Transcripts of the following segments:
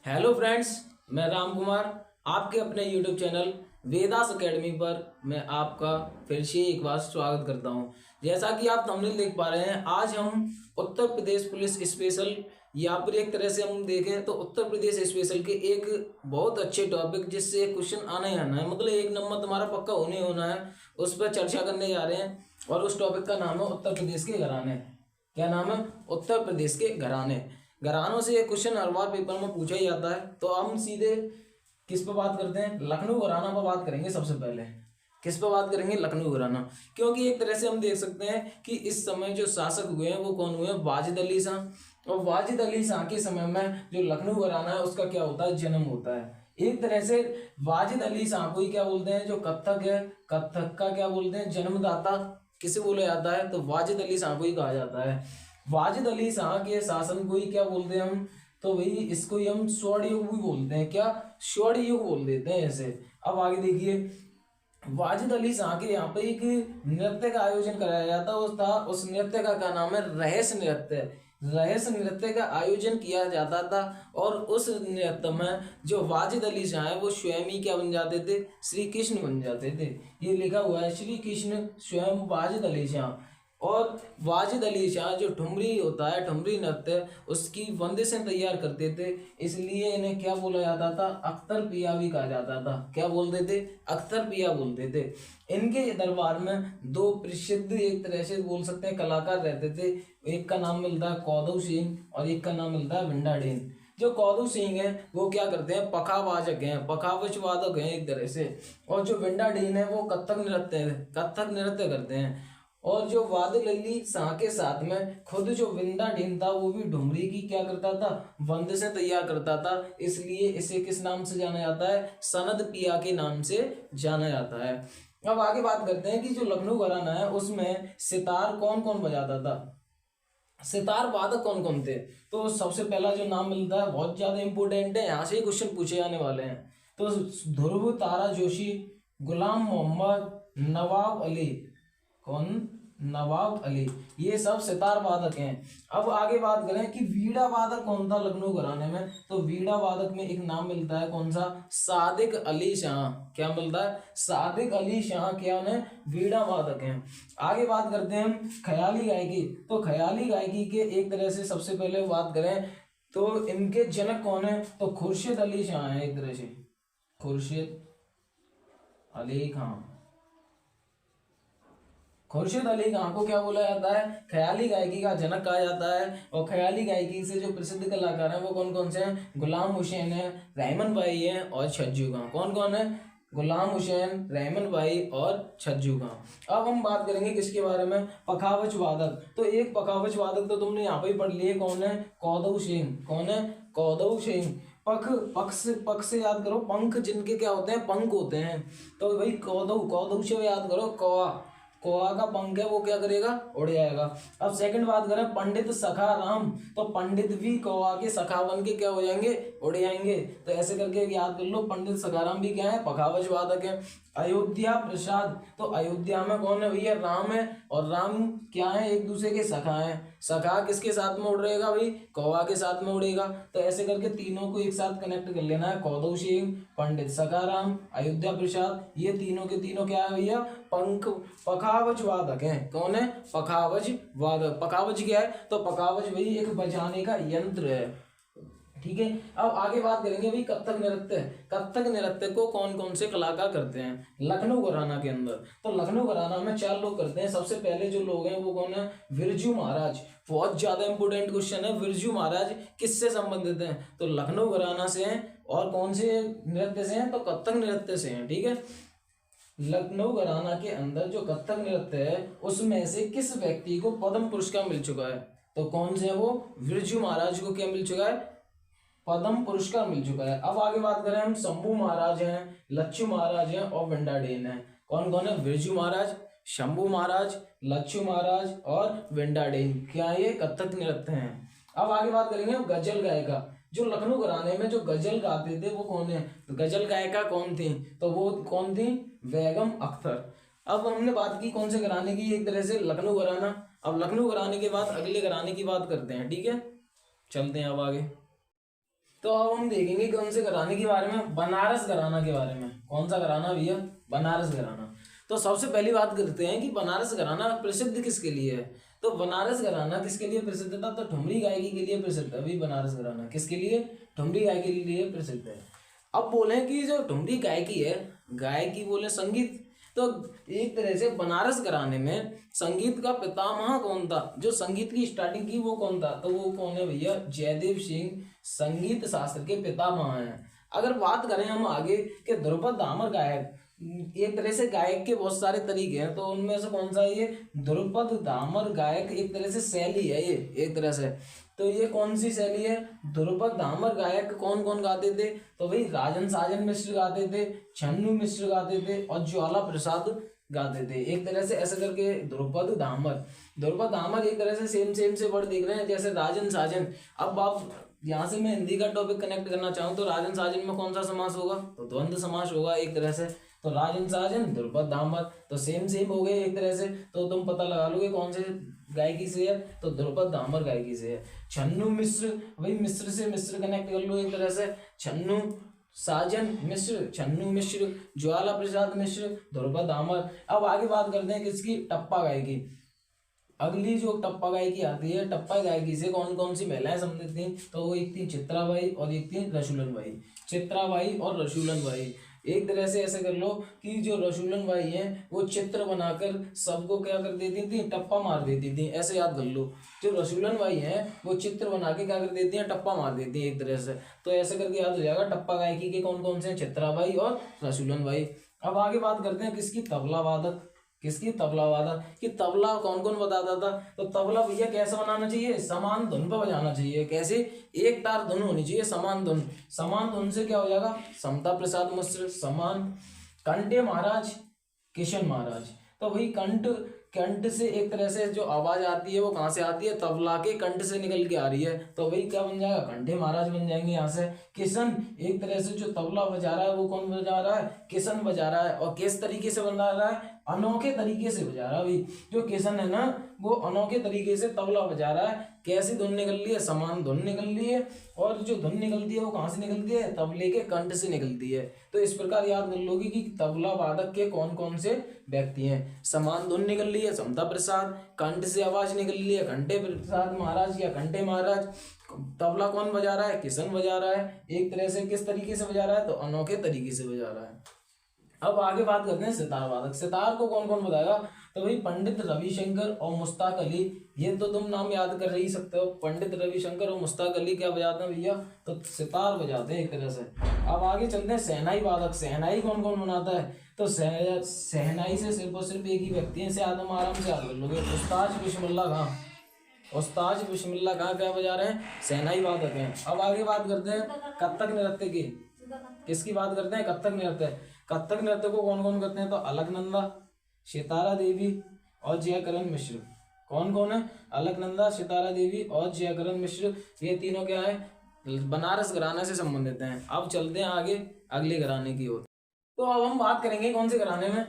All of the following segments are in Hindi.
हेलो फ्रेंड्स, मैं राम कुमार आपके अपने यूट्यूब चैनल वेदास एकेडमी पर मैं आपका फिर से एक बार स्वागत करता हूं। जैसा कि आप थंबनेल देख पा रहे हैं, आज हम उत्तर प्रदेश पुलिस स्पेशल या फिर एक तरह से हम देखें तो उत्तर प्रदेश स्पेशल के एक बहुत अच्छे टॉपिक जिससे क्वेश्चन आना ही आना है, मतलब एक नंबर तुम्हारा पक्का होने होना है, उस पर चर्चा करने जा रहे हैं। और उस टॉपिक का नाम है उत्तर प्रदेश के घराने। क्या नाम है? उत्तर प्रदेश के घराने। घरानों से एक क्वेश्चन हर बार पेपर में पूछा ही जाता है, तो हम सीधे किस पे बात करते हैं? लखनऊ घराना पर बात करेंगे। सबसे पहले किस पे बात करेंगे? लखनऊ घराना। क्योंकि एक तरह से हम देख सकते हैं कि इस समय जो शासक हुए हैं वो कौन हुए हैं? वाजिद अली शाह। और वाजिद अली शाह के समय में जो लखनऊ घराना है उसका क्या होता है? जन्म होता है। एक तरह से वाजिद अली शाह को ही क्या बोलते हैं? जो कथक है, कथक का क्या बोलते हैं? जन्मदाता किसे बोला जाता है? तो वाजिद अली शाह को ही कहा जाता है। वाजिद अली शाह के शासन को ही क्या बोलते हैं हम? तो भाई इसको ही हम स्वर्ण युग भी बोलते हैं। क्या? स्वर्ण युग बोल देते हैं ऐसे। अब आगे देखिए, वाजिद अली शाह के यहाँ पे एक नृत्य का आयोजन कराया जाता था। उस नृत्य का क्या नाम है? रहस्य नृत्य। रहस्य नृत्य का आयोजन किया जाता था और उस नृत्य में जो वाजिद अली शाह है वो स्वयं ही क्या बन जाते थे? श्री कृष्ण बन जाते थे। ये लिखा हुआ है, श्री कृष्ण स्वयं वाजिद अली शाह। और वाजिद अली शाह जो ठुमरी होता है, ठुमरी नृत्य, उसकी बंदिशें तैयार करते थे, इसलिए इन्हें क्या बोला जाता था? अख्तर पिया भी कहा जाता था। क्या बोलते थे? अख्तर पिया बोलते थे। इनके दरबार में दो प्रसिद्ध एक तरह से बोल सकते हैं कलाकार रहते थे। एक का नाम मिलता है कौदव सिंह और एक का नाम मिलता है विंडा डेन। जो कौदव सिंह है वो क्या करते हैं? पखावाजक हैं, पखावज वादक हैं एक तरह से। और जो विंडा डेन है वो कथक नृत्य करते हैं। और जो वादिल अली शाह के साथ में खुद जो विंदा डेन था वो भी ढुमरी की क्या करता था? बंदिशें तैयार करता था, इसलिए इसे किस नाम से जाना जाता है? सनद पिया के नाम से जाना जाता है। अब आगे बात करते हैं कि जो लखनऊ घराना है उसमें सितार कौन कौन बजाता था? सितार वादक कौन कौन थे? तो सबसे पहला जो नाम मिलता है बहुत ज्यादा इंपोर्टेंट है, यहाँ से ही क्वेश्चन पूछे जाने वाले हैं। तो ध्रुव तारा जोशी, गुलाम मोहम्मद, नवाब अली। कौन? नवाब अली। ये सब सितार वादक हैं। अब आगे बात करें कि वीणा वादक कौन था लखनऊ घराने में? तो वीणा वादक में एक नाम मिलता है, कौन सा? सादिक अली शाह। क्या मिलता है? सादिक अली शाह क्या उन्हें? वीणा वादक हैं। आगे बात करते हैं हम ख्याली गायकी। तो ख्याली गायकी के एक तरह से सबसे पहले बात करें तो इनके जनक कौन है? तो खुर्शीद अली शाह है एक तरह से। खुर्शीद अली खां। खुर्शीद अली खां को क्या बोला जाता है? ख्याली गायकी का जनक कहा जाता है। और ख्याली गायकी से जो प्रसिद्ध कलाकार हैं वो कौन कौन से हैं? गुलाम हुसैन है, रहमान भाई है और छज्जू खां। कौन कौन है? गुलाम हुसैन, रहमान भाई और छज्जू खां। अब हम बात करेंगे किसके बारे में? पखावज वादक। तो एक पखावज वादक तो तुमने यहाँ पे ही पढ़ लिए, कौन है? कौदव सिंह। कौन है? कौदव सिंह। पख से याद करो, पंख जिनके क्या होते हैं? पंख होते हैं। तो भाई कौदव से याद करो, कौआ। कौआ का पंख है वो क्या करेगा? उड़ जाएगा। अब सेकंड बात करें पंडित सखा राम, तो पंडित भी कौआ के सखा बन के क्या हो जाएंगे? उड़ जाएंगे। तो ऐसे करके याद कर लो, पंडित सखाराम भी क्या है? पखावज वादक है। अयोध्या प्रसाद, तो अयोध्या में कौन है भैया? राम है। और राम क्या है? एक दूसरे के सखा है। सखा किसके साथ में उड़ेगा भाई? कौवा के साथ में उड़ेगा। तो ऐसे करके तीनों को एक साथ कनेक्ट कर लेना है। कौदव सिंह, पंडित सखाराम, अयोध्या प्रसाद, ये तीनों के तीनों क्या है भैया? पखावज वादक है। कौन है? पखावज वादक। पखावज क्या है? तो पखावज भाई एक बजाने का यंत्र है। ठीक है। अब आगे बात करेंगे भाई कथक नृत्य। कथक नृत्य को कौन कौन से कलाकार करते हैं लखनऊ घराना के अंदर? तो लखनऊ घराना में 4 लोग करते हैं। सबसे पहले जो लोग हैं वो कौन है? बिरजू महाराज। बहुत ज्यादा इंपोर्टेंट क्वेश्चन है, बिरजू महाराज किससे संबंधित हैं? तो लखनऊ घराना से हैं। और कौन से नृत्य से हैं? तो कथक नृत्य से हैं। ठीक है। लखनऊ घराना के अंदर जो कथक नृत्य है उसमें से किस व्यक्ति को पद्म पुरस्कार मिल चुका है? तो कौन से है वो? बिरजू महाराज को क्या मिल चुका है? पद्म पुरस्कार मिल चुका है। अब आगे बात करें हम, शंभू महाराज हैं, लच्छू महाराज हैं और विंडा डेन है। कौन कौन है? बिरजू महाराज, शंभू महाराज, लच्छू महाराज और विंडा डेन। क्या ये कथक नृत्य हैं? अब आगे बात करेंगे हम गजल गायिका। जो लखनऊ घराने में जो गजल गाते थे वो कौन है? तो गजल गायिका कौन थी? तो वो कौन थी? बेगम अख्तर। अब हमने बात की कौन से घराने की? एक तरह से लखनऊ घराना। अब लखनऊ घराने के बाद अगले घराने की बात करते हैं। ठीक है, चलते हैं अब आगे। तो अब हम देखेंगे कौन से घराने के बारे में, बनारस घराना के बारे में। कौन सा घराना भैया? बनारस घराना। तो सबसे पहली बात करते हैं कि बनारस घराना प्रसिद्ध किसके लिए है। तो बनारस घराना किसके लिए प्रसिद्ध था? तो ठुमरी गायकी के लिए प्रसिद्ध है भाई बनारस घराना। किसके लिए? ठुमरी गायकी के लिए प्रसिद्ध है। अब बोले कि जो ठुमरी गायकी है, गायकी बोले संगीत, तो एक तरह से बनारस घराने में संगीत का पितामह कौन था, जो संगीत की स्टार्टिंग की, वो कौन था? तो वो कौन है भैया? जयदेव सिंह संगीत शास्त्र के पितामह हैं। अगर बात करें हम आगे कि ध्रुपद दामर गायक, एक तरह से गायक के बहुत सारे तरीके हैं, तो उनमें से कौन सा है ये? ध्रुपद दामर गायक एक तरह से शैली है ये, एक तरह से। तो ये कौन सी शैली है? ध्रुपद दामर गायक कौन कौन गाते थे? तो भाई राजन साजन मिश्र गाते थे, छन्नू मिश्र गाते थे और ज्वाला प्रसाद गाते थे। एक तरह से ऐसे करके ध्रुपद दामर एक तरह से सेम से वर्ड देख रहे हैं, जैसे राजन साजन। अब आप यहाँ से मैं हिंदी का टॉपिक कनेक्ट करना चाहूँ तो राजन साजन में कौन सा समास होगा? तो द्वंद्व समास होगा एक तरह से। तो राजन साजन ध्रुपद दामर तो सेम हो गए एक तरह से। तो तुम पता लगा लोगे कौन से गायकी से है, तो ध्रुपद दामर गायकी से है। छन्नू मिश्र, वही मिश्र से मिश्र कनेक्ट कर लो एक तरह से। छन्नू साजन मिश्र, छन्नू मिश्र, ज्वाला प्रसाद मिश्र, ध्रुपद दामर। अब आगे बात करते हैं किसकी? टप्पा गायकी। अगली जो टप्पा गायकी आती है, टप्पा गायकी से कौन कौन सी महिलाएं संबंधित थी? तो वो एक थी चित्राबाई और एक थी रसूलन बाई। चित्राबाई और रसूलन बाई एक तरह से ऐसे कर लो कि जो रसूलन बाई हैं वो चित्र बनाकर सबको क्या कर देती थी? टप्पा मार देती थी। ऐसे याद कर लो, जो रसूलन बाई हैं वो चित्र बना के क्या कर देती हैं? टप्पा मार देती हैं एक तरह से। तो ऐसे करके याद हो जाएगा टप्पा गायकी के कौन कौन से हैं? चित्राबाई और रसूलन बाई। अब आगे बात करते हैं किसकी? तबला वादक। किसकी? तबला वादक। कि तबला कौन कौन बताता था? तो तबला भैया कैसे बनाना चाहिए? समान धुन पर बजाना चाहिए। कैसे? एक तार धुन होनी चाहिए, समान धुन। समान धुन से क्या हो जाएगा? समता प्रसाद मिश्र समान। कंठे महाराज, किशन महाराज। तो भाई कंठ से एक तरह से जो आवाज आती है वो कहाँ से आती है? तबला के कंठ से निकल के आ रही है। तो भाई क्या बन जाएगा? कंठे महाराज बन जाएंगे यहाँ से। किशन, एक तरह से जो तबला बजा रहा है वो कौन बजा रहा है? किशन बजा रहा है। और किस तरीके से बजा रहा है? अनोखे तरीके से बजा रहा है भाई। जो किशन है ना वो अनोखे तरीके से तबला बजा रहा है। कैसी धुन निकल रही है? समान धुन निकल रही है। और जो धुन निकलती है वो कहाँ से निकलती है? तबले के कंठ से निकलती है। तो इस प्रकार याद कर लोगे कि तबला वादक के कौन कौन से व्यक्ति हैं। समान धुन निकल रही है समता प्रसाद, कंठ से आवाज निकल रही है कंठे प्रसाद महाराज या कंठे महाराज। तबला कौन बजा रहा है? किशन बजा रहा है। एक तरह से किस तरीके से बजा रहा है? तो अनोखे तरीके से बजा रहा है। अब आगे बात करते हैं सितार वादक। सितार को कौन कौन बताएगा? तो भाई पंडित रविशंकर और मुश्ताक अली। ये तो तुम नाम याद कर ही सकते हो। पंडित रविशंकर और मुश्ताक अली क्या बजाते हैं भैया? तो सितार बजाते हैं एक तरह से। अब आगे चलते हैं शहनाई वादक। शहनाई कौन कौन बनाता है? तो शहनाई से सिर्फ और सिर्फ एक ही व्यक्ति है, इसे आदम आराम से याद कर लोगे, उस्ताद बिस्मिल्लाह खां। उस्ताद बिस्मिल्लाह खां क्या बजा रहे हैं? शहनाई वादक हैं। अब आगे बात करते हैं कथक नृत्य की। किसकी बात करते हैं? कथक नृत्य। कथक नृत्य को कौन कौन करते हैं? तो अलकनंदा, सितारा देवी और जयकरण मिश्र। कौन कौन है? अलकनंदा, सितारा देवी और जयकरण मिश्र। ये तीनों क्या है? बनारस घराने से संबंधित हैं। अब चलते हैं आगे अगले घराने की ओर। तो अब हम बात करेंगे कौन से घराने में?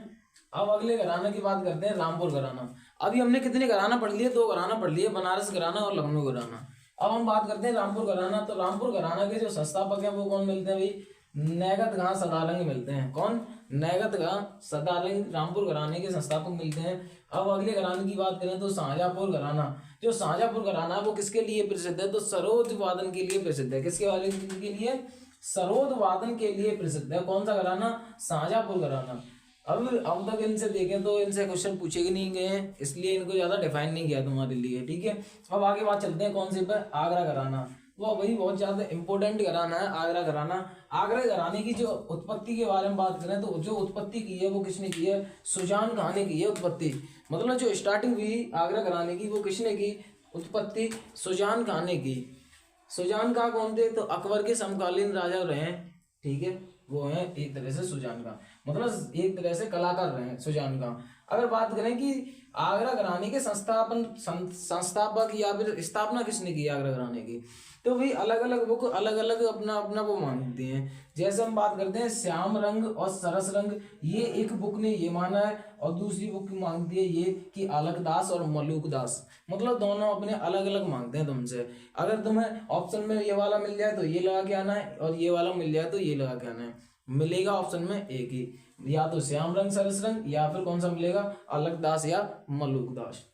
अब अगले घराने की बात करते हैं, रामपुर घराना। अभी हमने कितने घराना पढ़ लिए? 2 घराना पढ़ लिए, बनारस घराना और लखनऊ घराना। अब हम बात करते हैं रामपुर घराना। तो रामपुर घराना के जो संस्थापक हैं वो कौन मिलते हैं भाई? नैगत गां सदारंग मिलते हैं। कौन? नैगत गां सदारंग रामपुर घराने के संस्थापक मिलते हैं। अब अगले घराने की बात करें तो शाहजहाँपुर घराना। जो शाहजहाँपुर घराना वो किसके लिए प्रसिद्ध है? तो सरोद वादन के लिए प्रसिद्ध है। किसके वाले के लिए? सरोद वादन के लिए प्रसिद्ध है। कौन सा घराना? शाहजहाँपुर घराना। अब तक इनसे देखें तो इनसे क्वेश्चन पूछे ही नहीं गए हैं, इसलिए इनको ज्यादा डिफाइन नहीं किया तुम्हारे लिए, ठीक है। अब आगे बात चलते हैं कौन से पर? आगरा घराना। वो भाई बहुत ज्यादा इंपॉर्टेंट घराना है आगरा घराना। आगरा घराने की जो उत्पत्ति के बारे में बात करें तो जो उत्पत्ति की है वो किसने की है? सुजान खां ने की है उत्पत्ति। मतलब जो स्टार्टिंग हुई आगरा घराने की वो किसने की? उत्पत्ति सुजान खां ने की। सुजान खां कौन थे? तो अकबर के समकालीन राजा रहे हैं, ठीक है, वो है एक तरह से सुजान खां, मतलब एक तरह से कलाकार रहे हैं सुजान खां। अगर बात करें कि आगरा घराने के संस्थापक या फिर स्थापना किसने की आगरा घराने की? तो भाई अलग अलग बुक अलग अलग अपना अपना वो मानती हैं। जैसे हम बात करते हैं श्याम रंग और सरस रंग, ये एक बुक ने ये माना है और दूसरी बुक मांगती है ये कि अलकदास और मलूकदास, मतलब दोनों अपने अलग अलग मांगते हैं तुमसे। अगर तुम्हें ऑप्शन में ये वाला मिल जाए तो ये लगा के आना है, और ये वाला मिल जाए तो ये लगा के आना है। मिलेगा ऑप्शन में एक ही, या तो श्याम रंग सरस रंग, या फिर कौन सा मिलेगा, अलकदास या मलूकदास।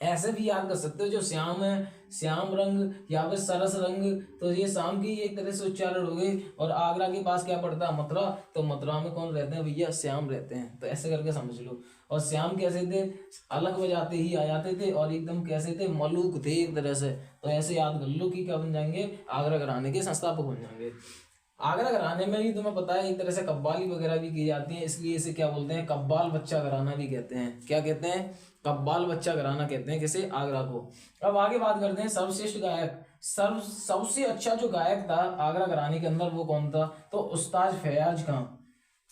ऐसे भी याद कर सकते हो, जो श्याम है श्याम रंग या फिर सरस रंग, तो ये शाम की एक तरह से उच्चारण हो गई। और आगरा के पास क्या पड़ता है, मथुरा, तो मथुरा में कौन रहते हैं भैया, श्याम रहते हैं। तो ऐसे करके समझ लो। और श्याम कैसे थे, अलग बजाते ही आ जाते थे, और एकदम कैसे थे, मलूक थे एक तरह से। तो ऐसे याद कर लो कि क्या बन जाएंगे, आगरा घराने के संस्थापक बन जाएंगे। आगरा घराने में ही तुम्हें पता है एक तरह से कव्वाली वगैरह भी की जाती है, इसलिए इसे क्या बोलते हैं, कव्वाल बच्चा घराना भी कहते हैं। क्या कहते हैं, कव्वाल बच्चा घराना कहते हैं किसे, आगरा को। अब आगे बात करते हैं सर्वश्रेष्ठ गायक। सबसे अच्छा जो गायक था आगरा घराने के अंदर वो कौन था, तो उस्ताद फैयाज खां।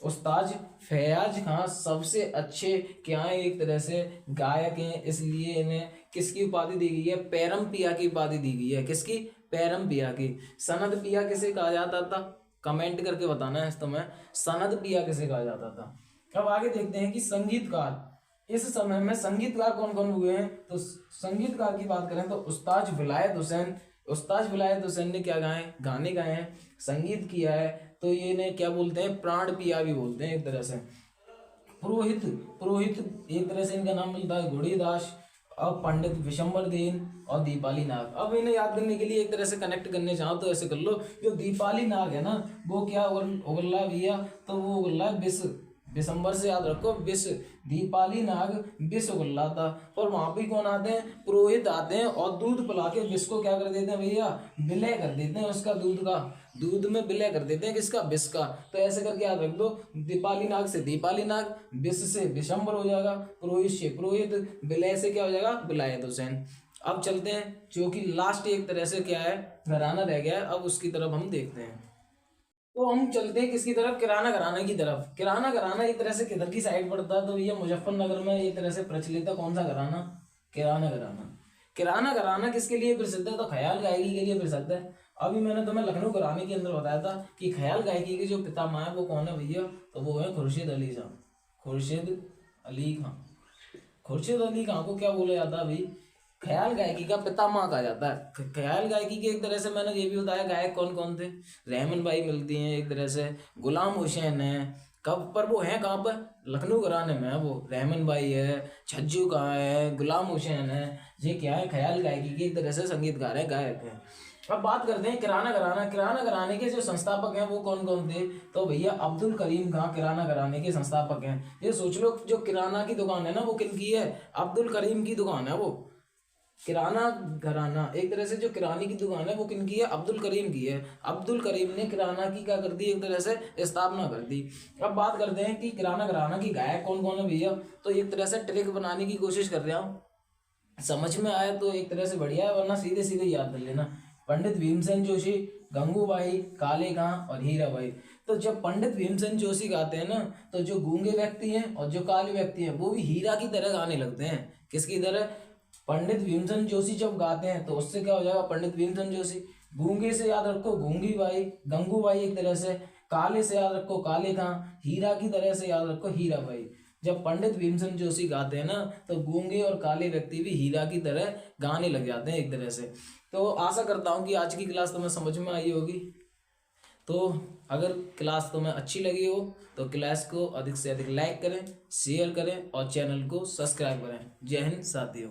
उस्ताद फैयाज खां सबसे अच्छे क्या है, एक तरह से गायक हैं, इसलिए इन्हें किसकी उपाधि दी गई है, पैरम पिया की उपाधि दी गई है। किसकी, पैरम पिया की। सनद पिया किसे कहा जाता था, कमेंट करके बताना है तुम्हें, सनद पिया किसे कहा जाता था। अब आगे देखते हैं कि संगीतकार, इस समय में संगीतकार कौन कौन हुए हैं। तो संगीतकार की बात करें तो उस्ताद विलायत हुसैन। उस्ताद विलायत हुसैन ने क्या गाए, गाने गाए हैं, संगीत किया है। तो ये ने क्या बोलते हैं, प्राण पिया भी बोलते हैं एक तरह से। पुरोहित, पुरोहित एक तरह से इनका नाम मिलता है घोड़ीदास। अब पंडित विशंबर देन और दीपाली नाग। अब इन्हें याद करने के लिए एक तरह से कनेक्ट करने चाहो तो ऐसे कर लो, जो दीपाली नाग है ना, वो क्या उगल्ला भैया, तो वो उगल्ला विष, दिसंबर से याद रखो विष, दीपाली नाग विष उगल्ला था। और वहां पे कौन आते हैं, पुरोहित आते हैं, और दूध पिला के विष को क्या कर देते हैं भैया, विलय कर देते हैं उसका, दूध का, दूध में विलय कर देते हैं किसका, विष का। तो ऐसे करके याद रख दो, दीपाली नाग से दीपाली नाग, विष से विशंबर हो जाएगा, पुरोहित से पुरोहित, विलय से क्या हो जाएगा, विलायत हुसैन। अब चलते हैं, जो कि लास्ट एक तरह से क्या है, घराना रह गया है, अब उसकी तरफ हम देखते हैं। तो हम चलते हैं किसकी तरफ, किराना घराना की तरफ। किराना घराना एक तरह से किधर की साइड पड़ता है, तो ये मुजफ्फरनगर में एक तरह से प्रचलित है। कौन सा घराना, किराना घराना। किराना घराना किसके लिए प्रसिद्ध है, तो ख्याल गायकी के लिए प्रसिद्ध है। अभी मैंने तुम्हें लखनऊ घराने के अंदर बताया था कि ख्याल गायकी के जो पितामह है वो कौन है भैया, तो वो है खुर्शीद अली खां। खुर्शीद अली खां। खुर्शीद अली खां को क्या बोला जाता है भाई, ख्याल गायकी का पितामह कहा जाता है। ख्याल गायकी के एक तरह से मैंने ये भी बताया गायक कौन कौन थे, रहमान बाई मिलती हैं एक तरह से, गुलाम हुसैन है, कब पर वो है कहाँ पर, लखनऊ घराने में है वो, रहमान बाई है, छज्जू कहाँ है, गुलाम हुसैन है। ये क्या है, ख्याल गायकी के एक तरह से संगीतकार है, गायक है। अब बात करते हैं किराना घराना। किराना घराने के जो संस्थापक हैं वो कौन कौन थे, तो भैया अब्दुल करीम खां किराना घराने के संस्थापक हैं। ये सोच लो, जो किराना की दुकान है ना वो किनकी है, अब्दुल करीम की दुकान है वो। किराना घराना एक तरह से जो किराने की दुकान है वो किनकी है, अब्दुल करीम की है। अब्दुल करीम ने किराना की क्या कर दी, एक तरह से स्थापना कर दी। अब बात करते हैं कि किराना घराना की गायक कौन कौन है भैया। तो एक तरह से ट्रिक बनाने की कोशिश कर रहा हूँ, समझ में आया तो एक तरह से बढ़िया है, वरना सीधे सीधे याद कर लेना। पंडित भीमसेन जोशी, गंगूबाई, काले खां और हीराबाई। तो जब पंडित भीमसेन जोशी गाते हैं ना, तो जो गूंगे व्यक्ति हैं और जो काले व्यक्ति हैं वो भी हीरा की तरह गाने लगते हैं। किसकी तरह, पंडित भीमसेन जोशी जब गाते हैं तो उससे क्या हो जाएगा, पंडित भीमसेन जोशी। गूंगे से याद रखो गूंगी बाई, गंगूबाई एक तरह से। काले से याद रखो काले खां, हीरा की तरह से याद रखो हीराबाई। जब पंडित भीमसेन जोशी गाते हैं ना, तो गूंगे और काले व्यक्ति भी हीरा की तरह गाने लग जाते हैं एक तरह से। तो आशा करता हूँ कि आज की क्लास तुम्हें समझ में आई होगी। तो अगर क्लास तुम्हें अच्छी लगी हो तो क्लास को अधिक से अधिक लाइक करें, शेयर करें और चैनल को सब्सक्राइब करें। जय हिंद साथियों।